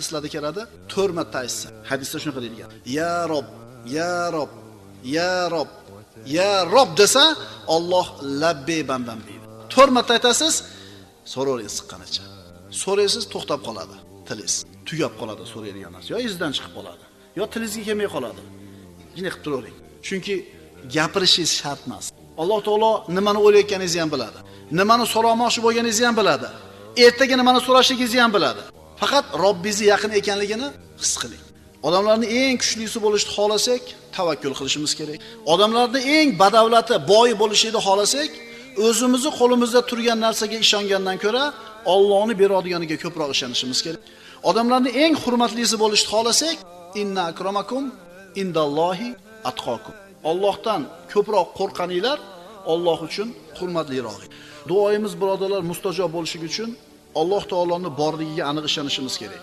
hadislarda keladi, 4 marta aytsa. Hadisda shunaqa deyilgan. Ya Rob, ya Rob, ya Rob, ya Rob desa, Alloh labbi bandam deydi. 4 marta aytasiz, so'rovringiz chiqqanicha. So'raysiz, to'xtab qoladi tilingiz. Tugab qoladi so'raydigan narsa. Yo izdan chiqib qoladi, yo tilingizga kelmay qoladi. Shunday qilib turavering. Chunki gapirishingiz shart emas. Alloh taolo nimani o'ylayotganingizni ham biladi. Nimani so'ramoqchi bo'lganingizni ham biladi. Ertaga nimani so'rashligingizni ham biladi. Faqat Robbingizni yaqin ekanligini his qiling. Odamlarning eng kuchlisi bo'lishni xohlasak, tavakkul qilishimiz kerak. Odamlarning eng badavlati, boy bo'lishini xohlasak, o'zimizni qo'limizda turgan narsaga ishongandan ko'ra, Allohning beradiganiga ko'proq ishonishimiz kerak. Odamlarning eng hurmatlisi bo'lishni xohlasak, inna akramakum indallohi atqakum. Allohdan ko'proq qo'rqaninglar, Alloh uchun hurmatliroq. Duoyimiz birodarlar mustajob bo'lishi uchun Alloh taoloning borligiga aniq ishonishimiz kerak.